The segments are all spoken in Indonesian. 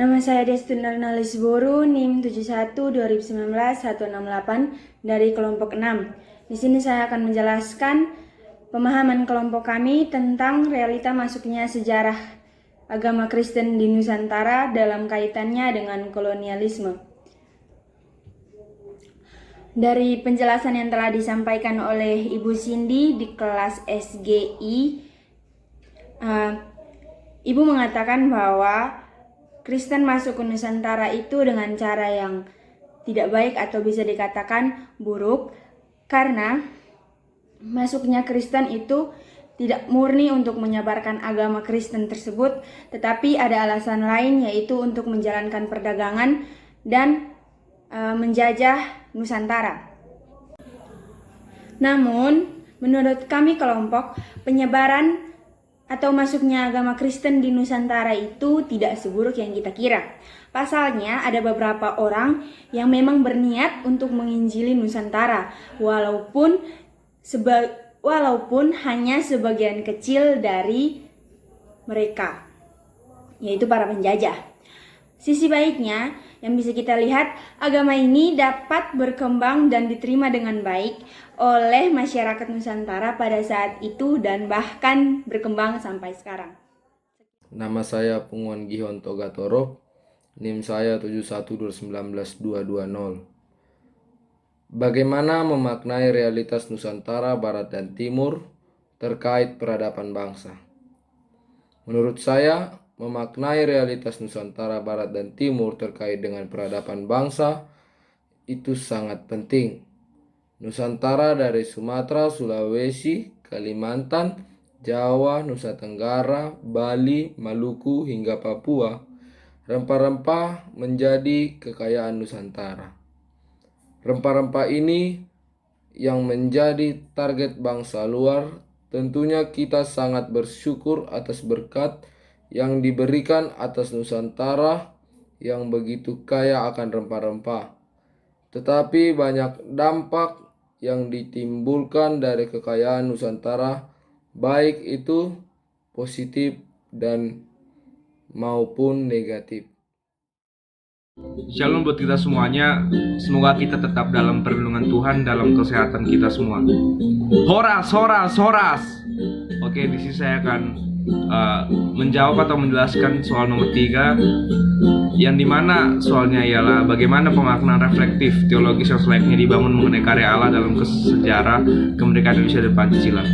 Nama saya Destina Nalisboru, NIM 71-2019-168 dari kelompok 6. Di sini saya akan menjelaskan pemahaman kelompok kami tentang realita masuknya sejarah agama Kristen di Nusantara dalam kaitannya dengan kolonialisme. Dari penjelasan yang telah disampaikan oleh Ibu Cindy di kelas SGI, Ibu mengatakan bahwa Kristen masuk ke Nusantara itu dengan cara yang tidak baik atau bisa dikatakan buruk, karena masuknya Kristen itu tidak murni untuk menyebarkan agama Kristen tersebut, tetapi ada alasan lain, yaitu untuk menjalankan perdagangan dan menjajah Nusantara. Namun, menurut kami kelompok, penyebaran atau masuknya agama Kristen di Nusantara itu tidak seburuk yang kita kira. Pasalnya, ada beberapa orang yang memang berniat untuk menginjili Nusantara, walaupun hanya sebagian kecil dari mereka, yaitu para penjajah. Sisi baiknya yang bisa kita lihat, agama ini dapat berkembang dan diterima dengan baik oleh masyarakat Nusantara pada saat itu dan bahkan berkembang sampai sekarang. Nama saya Punguan Gihon Togatoro, NIM saya 71-2019-220. Bagaimana memaknai realitas Nusantara Barat dan Timur terkait peradaban bangsa? Menurut saya, memaknai realitas Nusantara Barat dan Timur terkait dengan peradaban bangsa itu sangat penting. Nusantara dari Sumatera, Sulawesi, Kalimantan, Jawa, Nusa Tenggara, Bali, Maluku, hingga Papua, rempah-rempah menjadi kekayaan Nusantara. Rempah-rempah ini yang menjadi target bangsa luar. Tentunya kita sangat bersyukur atas berkat yang diberikan atas Nusantara yang begitu kaya akan rempah-rempah. Tetapi banyak dampak yang ditimbulkan dari kekayaan Nusantara, baik itu positif dan maupun negatif. Shalom buat kita semuanya. Semoga kita tetap dalam perlindungan Tuhan, dalam kesehatan kita semua. Horas, horas, horas. Oke, di sini saya akan menjawab atau menjelaskan soal nomor 3, yang dimana soalnya ialah bagaimana pemaknaan reflektif teologis yang selayaknya dibangun mengenai karya Allah dalam sejarah kemerdekaan Indonesia dan Pancasila.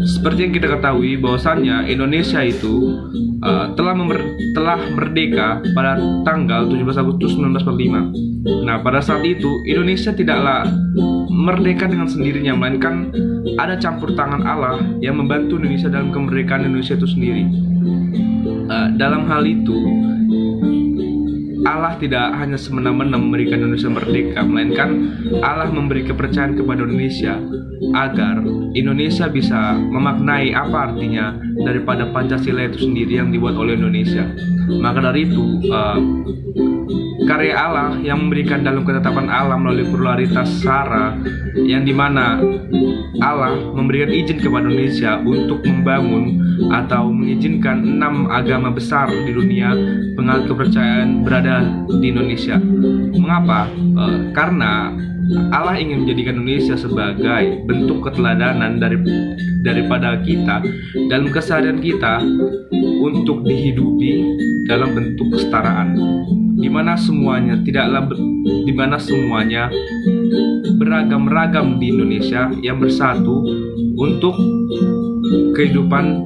Seperti yang kita ketahui bahwasannya Indonesia itu telah merdeka pada tanggal 17 Agustus 1945. Nah, pada saat itu Indonesia tidaklah merdeka dengan sendirinya, melainkan ada campur tangan Allah yang membantu Indonesia dalam kemerdekaan Indonesia itu sendiri. Dalam hal itu, Allah tidak hanya semena-mena memberikan Indonesia merdeka, melainkan Allah memberi kepercayaan kepada Indonesia agar Indonesia bisa memaknai apa artinya daripada Pancasila itu sendiri yang dibuat oleh Indonesia. Maka dari itu, karya Allah yang memberikan dalam ketetapan Allah melalui pluralitas sara, yang dimana Allah memberikan izin kepada Indonesia untuk membangun atau mengizinkan 6 agama besar di dunia penganut kepercayaan berada di Indonesia. Mengapa? Karena Allah ingin menjadikan Indonesia sebagai bentuk keteladanan daripada kita dalam keseharian kita untuk dihidupi dalam bentuk kesetaraan, di mana semuanya beragam-ragam di Indonesia yang bersatu untuk kehidupan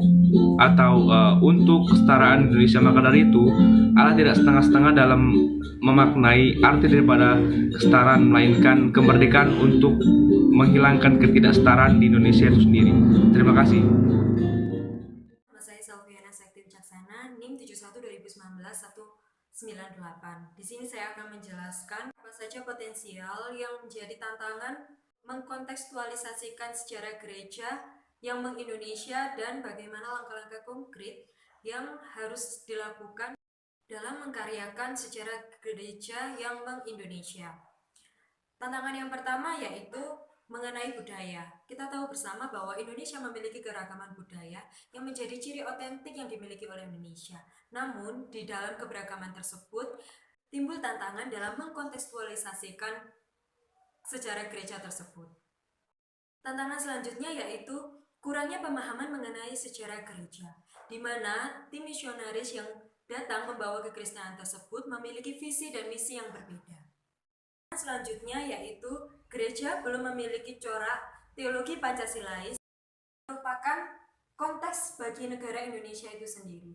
atau untuk kesetaraan Indonesia. Maka dari itu, Allah tidak setengah-setengah dalam memaknai arti daripada kesetaraan, melainkan kemerdekaan untuk menghilangkan ketidaksetaraan di Indonesia itu sendiri. Terima kasih. Nama saya Selviana Sekti Wicaksana, NIM 71-2019-198. Di sini saya akan menjelaskan apa saja potensial yang menjadi tantangan mengkontekstualisasikan sejarah gereja yang meng-Indonesia dan bagaimana langkah-langkah konkret yang harus dilakukan dalam mengkaryakan sejarah gereja yang meng-Indonesia. Tantangan yang pertama yaitu mengenai budaya. Kita tahu bersama bahwa Indonesia memiliki keragaman budaya yang menjadi ciri otentik yang dimiliki oleh Indonesia. Namun, di dalam keberagaman tersebut, timbul tantangan dalam mengkontekstualisasikan sejarah gereja tersebut. Tantangan selanjutnya yaitu kurangnya pemahaman mengenai sejarah gereja, di mana tim misionaris yang datang membawa kekristenan tersebut memiliki visi dan misi yang berbeda. Selanjutnya yaitu gereja belum memiliki corak teologi Pancasilais merupakan konteks bagi negara Indonesia itu sendiri.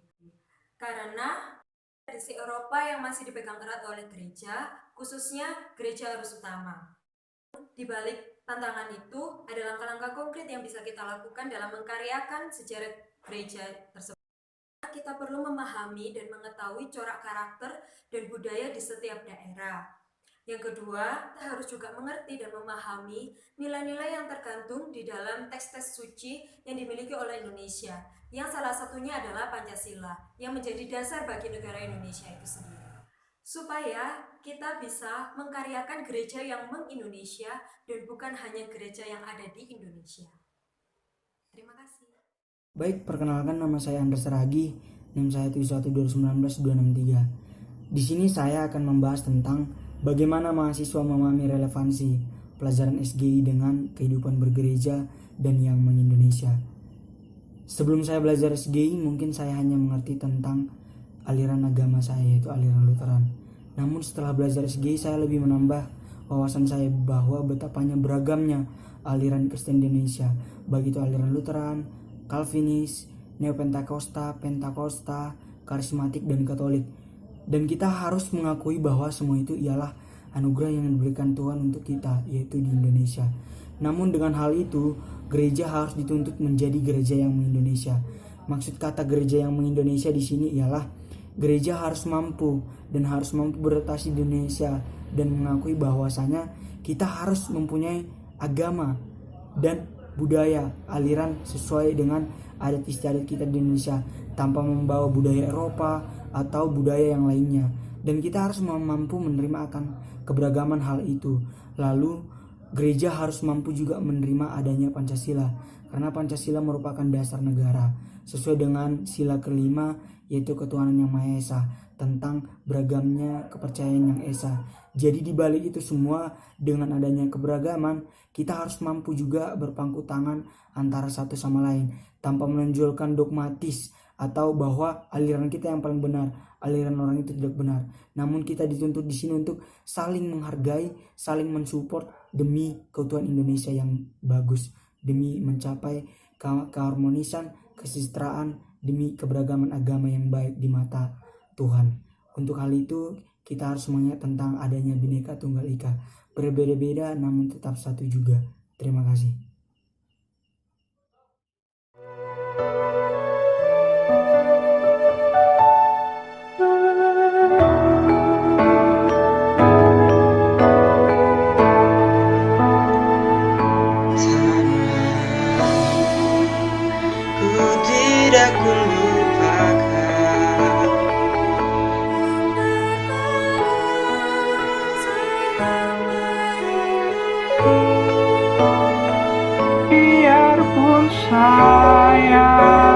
Karena tradisi Eropa yang masih dipegang erat oleh gereja, khususnya gereja arus utama. Di balik tantangan itu ada langkah-langkah konkret yang bisa kita lakukan dalam mengkaryakan sejarah gereja tersebut. Kita perlu memahami dan mengetahui corak karakter dan budaya di setiap daerah. Yang kedua, kita harus juga mengerti dan memahami nilai-nilai yang tergantung di dalam teks-teks suci yang dimiliki oleh Indonesia, yang salah satunya adalah Pancasila, yang menjadi dasar bagi negara Indonesia itu sendiri. Supaya kita bisa mengkaryakan gereja yang meng-Indonesia dan bukan hanya gereja yang ada di Indonesia. Terima kasih. Baik, perkenalkan nama saya Andres Ragi, NIM saya 712192263. Di sini saya akan membahas tentang bagaimana mahasiswa memahami relevansi pelajaran SGI dengan kehidupan bergereja dan yang meng-Indonesia. Sebelum saya belajar SGI, mungkin saya hanya mengerti tentang aliran agama saya, yaitu aliran Lutheran. Namun setelah belajar SGI, saya lebih menambah wawasan saya bahwa betapanya beragamnya aliran Kristen Indonesia, baik itu aliran Lutheran, Calvinis, Neopentakosta, Pentakosta, Karismatik, dan Katolik. Dan kita harus mengakui bahwa semua itu ialah anugerah yang diberikan Tuhan untuk kita, yaitu di Indonesia. Namun dengan hal itu, gereja harus dituntut menjadi gereja yang meng-Indonesia. Maksud kata gereja yang meng-Indonesia di sini ialah gereja harus mampu beradaptasi di Indonesia dan mengakui bahwasanya kita harus mempunyai agama dan budaya aliran sesuai dengan adat istiadat kita di Indonesia tanpa membawa budaya Eropa atau budaya yang lainnya, dan kita harus mampu menerima akan keberagaman hal itu. Lalu gereja harus mampu juga menerima adanya Pancasila, karena Pancasila merupakan dasar negara sesuai dengan sila kelima, yaitu ketuhanan yang Maha Esa, tentang beragamnya kepercayaan yang esa. Jadi di balik itu semua, dengan adanya keberagaman, kita harus mampu juga berpangku tangan antara satu sama lain tanpa menonjolkan dogmatis atau bahwa aliran kita yang paling benar, aliran orang itu tidak benar. Namun kita dituntut di sini untuk saling menghargai, saling mensupport demi keutuhan Indonesia yang bagus, demi mencapai keharmonisan, kesejahteraan, demi keberagaman agama yang baik di mata Tuhan. Untuk hal itu kita harus mengingat tentang adanya Bhinneka Tunggal Ika, berbeda-beda namun tetap satu juga. Terima kasih. Ku tidak kulupakan biarpun saya